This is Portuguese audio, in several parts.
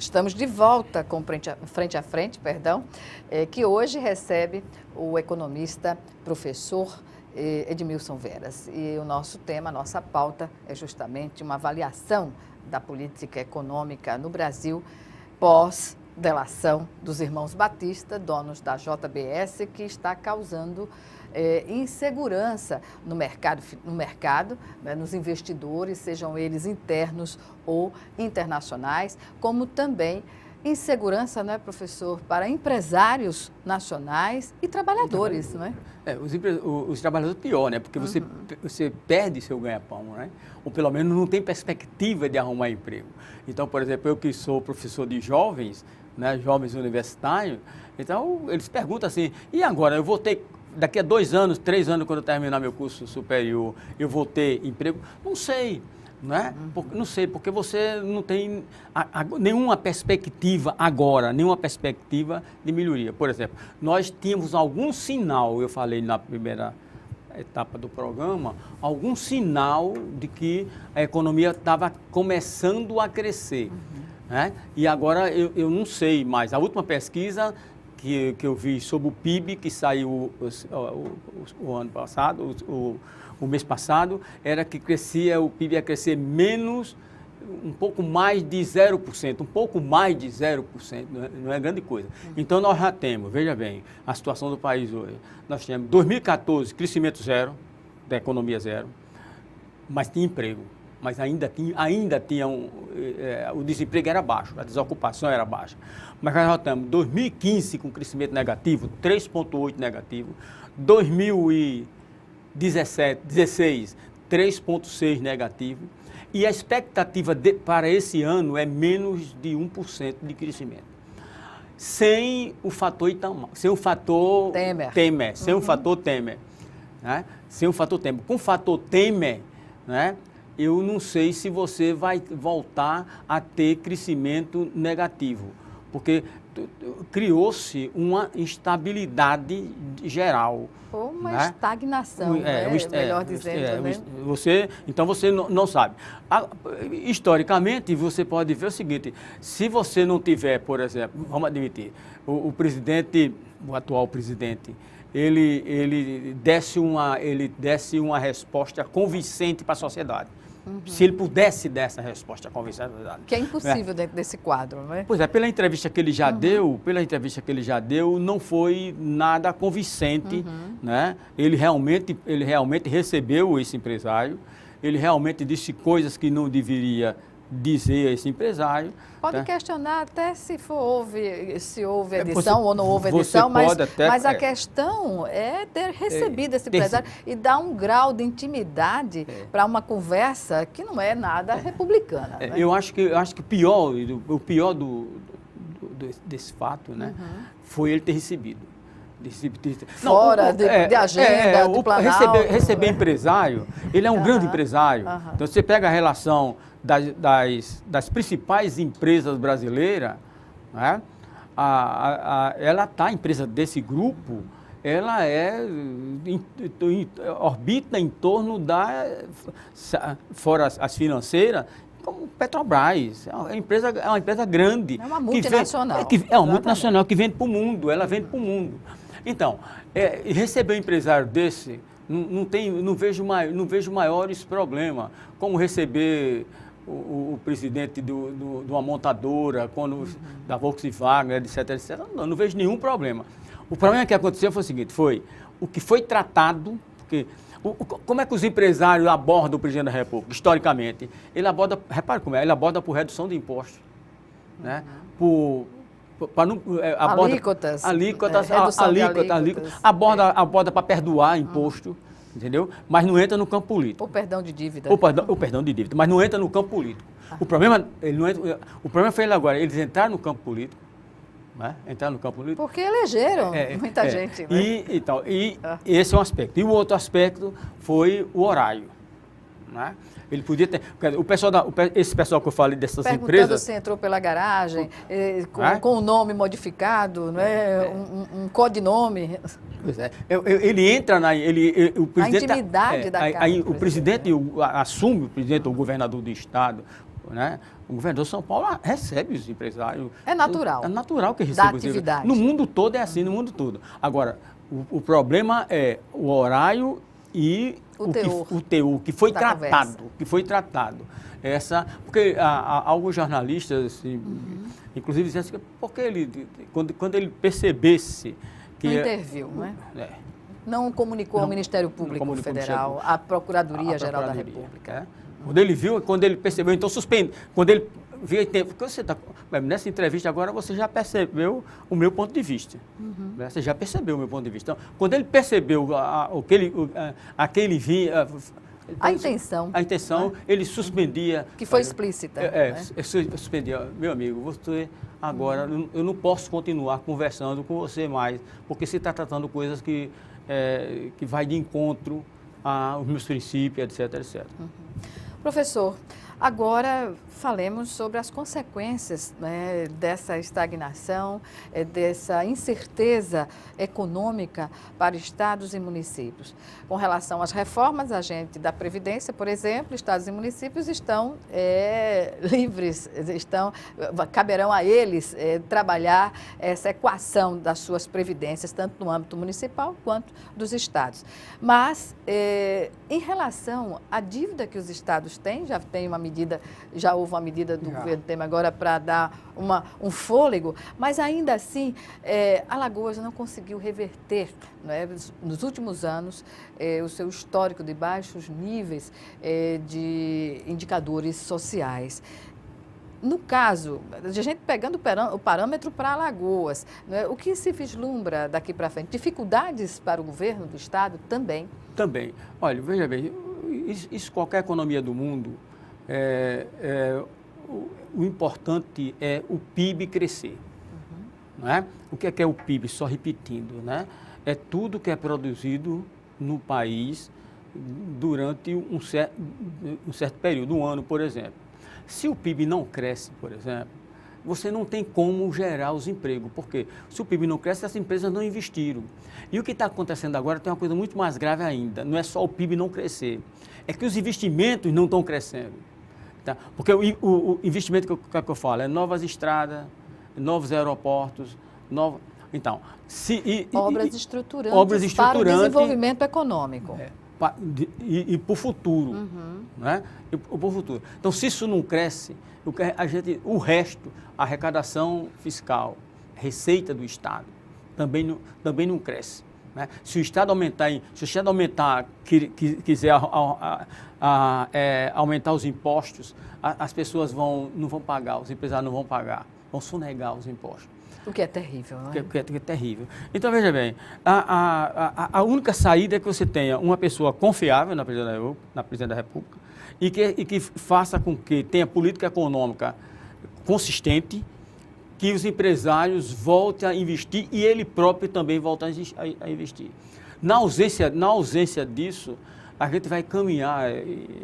Estamos de volta com Frente a Frente, que hoje recebe o economista, professor Edmilson Veras. E o nosso tema, a nossa pauta é justamente uma avaliação da política econômica no Brasil pós-delação dos irmãos Batista, donos da JBS, que está causando insegurança no mercado, né, nos investidores, sejam eles internos ou internacionais, como também insegurança, não é, professor, para empresários nacionais e trabalhadores, não é? Os trabalhadores pior, né? Porque você perde seu ganha-pão, né? Ou pelo menos não tem perspectiva de arrumar emprego. Então, por exemplo, eu que sou professor de jovens, né, jovens universitários, então eles perguntam assim, e agora eu vou ter, daqui a 2 anos, 3 anos, quando eu terminar meu curso superior, eu vou ter emprego? Não sei. Né? Não sei, porque você não tem nenhuma perspectiva agora, nenhuma perspectiva de melhoria. Por exemplo, nós tínhamos algum sinal, eu falei na primeira etapa do programa, algum sinal de que a economia estava começando a crescer. Né? E agora eu não sei mais. A última pesquisa que eu vi sobre o PIB, que saiu o ano passado, o mês passado, era que o PIB ia crescer um pouco mais de 0%, um pouco mais de 0%, não é grande coisa. Então, nós já temos, veja bem, a situação do país hoje. Nós temos 2014, crescimento zero, da economia zero, mas tinha emprego, mas ainda tinha o desemprego era baixo, a desocupação era baixa. Mas nós já estamos 2015 com crescimento negativo, 3,8 negativo, 2016, 3,6 negativo, e a expectativa para esse ano é menos de 1% de crescimento. Sem o fator Itamar, sem o fator Temer, sem o fator Temer. Né? Sem o fator Temer. Com o fator Temer, né, eu não sei se você vai voltar a ter crescimento negativo, porque criou-se uma instabilidade geral. Ou uma né? estagnação, melhor dizendo. Né? Então você não sabe. Historicamente, você pode ver o seguinte, se você não tiver, por exemplo, vamos admitir, o atual presidente, ele desse uma resposta convincente para a sociedade. Se ele pudesse dar essa resposta convincente. Que é impossível dentro desse quadro, não é? Pois é, pela entrevista que ele já deu, não foi nada convincente, né? Ele realmente recebeu esse empresário, ele realmente disse coisas que não deveria dizer a esse empresário. Pode questionar até se houve edição ou não houve edição, mas a questão é ter recebido esse empresário e dar um grau de intimidade para uma conversa que não é nada republicana. Né? Eu acho que o pior desse fato, né, foi ele ter recebido. Fora de agenda, de Planalto. Receber empresário, ele é um grande empresário. Então, você pega a relação das principais empresas brasileiras, né? A empresa desse grupo, ela orbita em torno fora as financeiras, como Petrobras, é uma empresa grande. É uma multinacional. É uma multinacional que vende para o mundo, ela vende para o mundo. Então, receber um empresário desse, não vejo maiores problemas, como receber o presidente de uma montadora, da Volkswagen, etc, etc. Não vejo nenhum problema. O problema que aconteceu foi o seguinte, o que foi tratado, porque como é que os empresários abordam o presidente da República, historicamente? Repare como ele aborda por redução de impostos, né? Alíquotas. Aborda para perdoar imposto, entendeu? Mas não entra no campo político. O perdão de dívida. O perdão de dívida, mas não entra no campo político. O problema foi ele agora, eles entraram no campo político, né? Entrar no campo político. Porque elegeram muita gente. Né? E esse é um aspecto. E o outro aspecto foi o horário. Né? Ele podia ter... Esse pessoal que eu falei dessas empresas... Perguntando se entrou pela garagem, com o nome modificado, não é? Um codinome. Pois é. Ele entra na... A intimidade da casa. Aí o presidente assume, o governador do estado, né? O governador de São Paulo recebe os empresários. É natural. É natural que receba os empresários. No mundo todo é assim, no mundo todo. Agora, o problema é o horário e o teor que foi tratado. Que foi tratado. Porque alguns jornalistas, inclusive, dizem assim, porque quando ele percebesse que... Não interviu, né? Não comunicou ao Ministério Público Federal, à Procuradoria-Geral da República. Quando ele percebeu, então suspende. Quando ele viu, nessa entrevista agora você já percebeu o meu ponto de vista. Você já percebeu o meu ponto de vista. Então, quando ele percebeu aquele vinha... A intenção, ele suspendia... Que foi explícita. Suspendia. Meu amigo, você agora, eu não posso continuar conversando com você mais, porque você está tratando coisas que vai de encontro aos meus princípios, etc, etc. Professor, agora falemos sobre as consequências, né, dessa estagnação, dessa incerteza econômica para estados e municípios. Com relação às reformas, da Previdência, por exemplo, estados e municípios estão livres, caberão a eles trabalhar essa equação das suas previdências, tanto no âmbito municipal quanto dos estados. Mas, em relação à dívida que os estados têm, já houve uma medida do governo Temer agora para dar um fôlego, mas ainda assim Alagoas não conseguiu reverter, né, nos últimos anos o seu histórico de baixos níveis de indicadores sociais. No caso, a gente pegando o parâmetro para Alagoas, né, o que se vislumbra daqui para frente? Dificuldades para o governo do estado também? Também. Olha, veja bem, isso qualquer economia do mundo, o importante é o PIB crescer. Não é? O que é o PIB? Só repetindo, né? É tudo que é produzido no país durante um certo período, um ano, por exemplo. Se o PIB não cresce, por exemplo, você não tem como gerar os empregos. Por quê? Se o PIB não cresce, as empresas não investiram. E o que está acontecendo agora tem uma coisa muito mais grave ainda. Não é só o PIB não crescer, é que os investimentos não estão crescendo. Tá? Porque o investimento que eu falo é novas estradas, novos aeroportos, então, obras estruturantes para o desenvolvimento econômico. E para o futuro. Né? E para o futuro. Então, se isso não cresce, o resto, a arrecadação fiscal, receita do Estado, também não cresce. Né? Se o Estado aumentar, quiser aumentar os impostos, as pessoas não vão pagar, os empresários não vão pagar, vão sonegar os impostos. O que é terrível, não é? O que é terrível. Então, veja bem, a única saída é que você tenha uma pessoa confiável na Presidência da República e que faça com que tenha política econômica consistente, que os empresários voltem a investir e ele próprio também volte a investir. Na ausência disso, a gente vai caminhar,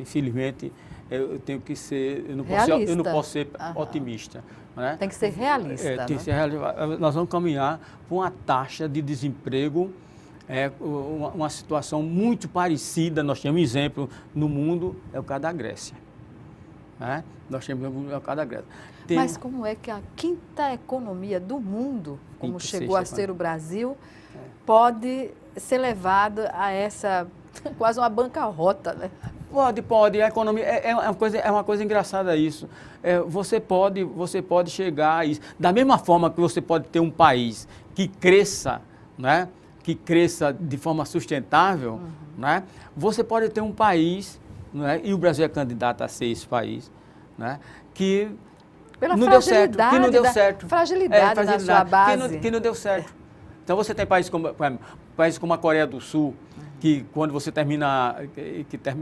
infelizmente, eu não posso ser otimista. Né? Tem que ser realista. Tem que ser realista. Nós vamos caminhar para uma taxa de desemprego, uma situação muito parecida. Nós temos um exemplo no mundo, é o caso da Grécia. Né? Nós temos o caso da Grécia. Mas como é que a quinta economia do mundo, como chegou a ser o Brasil, pode ser levada a essa quase uma bancarrota, né? Pode. A economia é uma coisa engraçada isso. Você pode chegar a isso. Da mesma forma que você pode ter um país que cresça, né? Que cresça de forma sustentável, né? Você pode ter um país, né? E o Brasil é candidato a ser esse país, né? Que não deu certo, fragilidade da sua base. Que não deu certo. Então você tem países como a Coreia do Sul, que quando você termina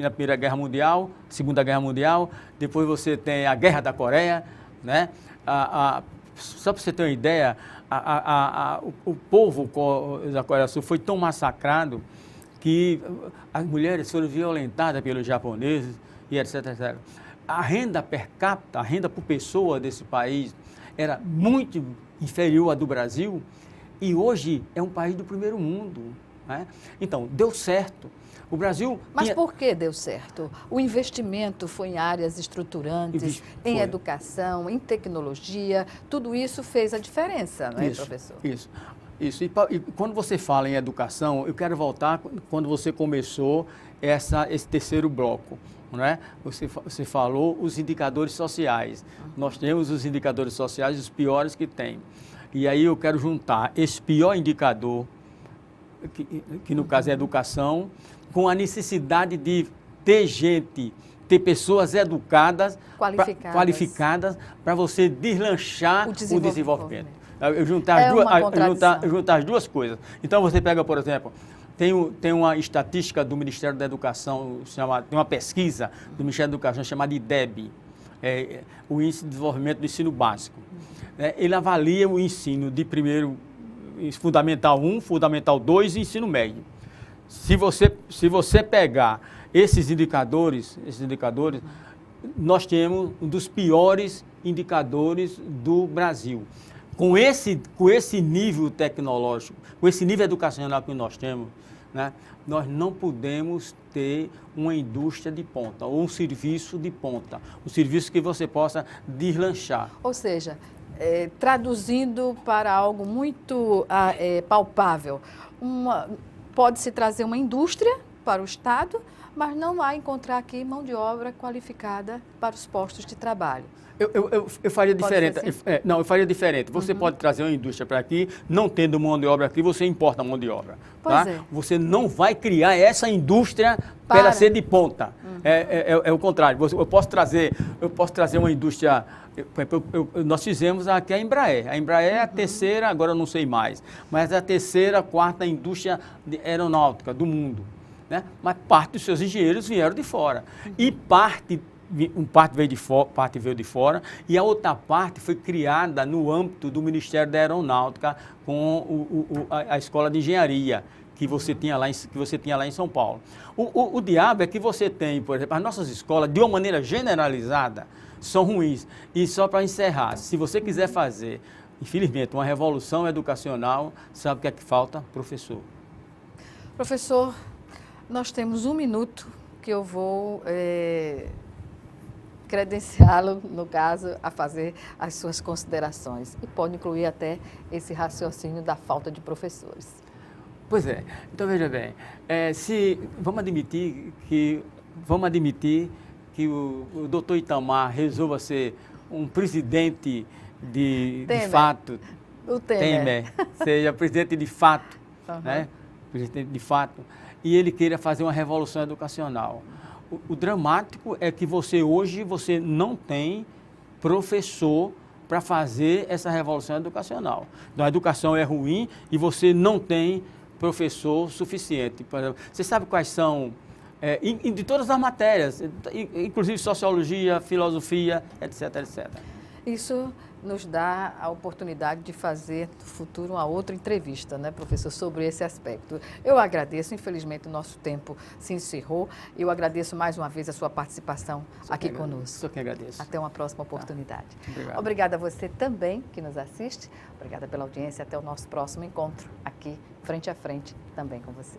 a Primeira Guerra Mundial, Segunda Guerra Mundial, depois você tem a Guerra da Coreia, né? Só para você ter uma ideia, o povo da Coreia do Sul foi tão massacrado que as mulheres foram violentadas pelos japoneses e etc, etc. A renda per capita, a renda por pessoa desse país era muito inferior à do Brasil e hoje é um país do primeiro mundo. né? Então, deu certo. O Brasil... Mas por que deu certo? O investimento foi em áreas estruturantes, em educação, em tecnologia, tudo isso fez a diferença, não é, professor? Isso. E quando você fala em educação, eu quero voltar quando você começou esse terceiro bloco. Não é? Você falou os indicadores sociais. Nós temos os indicadores sociais, os piores que tem. E aí eu quero juntar esse pior indicador, que no caso é a educação, com a necessidade de ter pessoas educadas, qualificadas para você deslanchar o desenvolvimento. Eu juntar as duas coisas. Então você pega, por exemplo, tem uma estatística do Ministério da Educação, tem uma pesquisa do Ministério da Educação chamada IDEB, o Índice de Desenvolvimento do Ensino Básico. Ele avalia o ensino de primeiro, Fundamental 1, Fundamental 2 e ensino médio. Se você pegar esses indicadores, nós temos um dos piores indicadores do Brasil. Com esse nível tecnológico, com esse nível educacional que nós temos, né, nós não podemos ter uma indústria de ponta ou um serviço de ponta, um serviço que você possa deslanchar. Ou seja, traduzindo para algo muito palpável, pode-se trazer uma indústria para o Estado, mas não vai encontrar aqui mão de obra qualificada para os postos de trabalho. Eu faria diferente. Assim? Não, eu faria diferente. Você pode trazer uma indústria para aqui, não tendo mão de obra aqui, você importa mão de obra. Tá? Você não vai criar essa indústria para ela ser de ponta. É o contrário. Eu posso trazer uma indústria. Nós fizemos aqui a Embraer. A Embraer é a terceira, agora eu não sei mais, mas é a terceira, quarta indústria aeronáutica do mundo. Né? Mas parte dos seus engenheiros vieram de fora. E parte veio de fora e a outra parte foi criada no âmbito do Ministério da Aeronáutica com a Escola de Engenharia que você tinha lá em São Paulo. O diabo é que você tem, por exemplo, as nossas escolas, de uma maneira generalizada, são ruins. E só para encerrar, se você quiser fazer, infelizmente, uma revolução educacional, sabe o que é que falta? Professor. Professor, nós temos 1 minuto que eu vou credenciá-lo, no caso, a fazer as suas considerações. E pode incluir até esse raciocínio da falta de professores. Pois é. Então, veja bem, vamos admitir que o doutor Itamar resolva ser um presidente de fato, o Temer, seja presidente de fato, né? Presidente de fato, e ele queira fazer uma revolução educacional. O dramático é que hoje você não tem professor para fazer essa revolução educacional. Então, a educação é ruim e você não tem professor suficiente. Por exemplo, você sabe quais são, de todas as matérias, inclusive sociologia, filosofia, etc, etc. Isso nos dá a oportunidade de fazer no futuro uma outra entrevista, né, professor, sobre esse aspecto. Eu agradeço, infelizmente o nosso tempo se encerrou. Eu agradeço mais uma vez a sua participação aqui conosco. Só que agradeço. Até uma próxima oportunidade. Obrigado. Obrigada a você também que nos assiste. Obrigada pela audiência. Até o nosso próximo encontro aqui, frente a frente, também com você.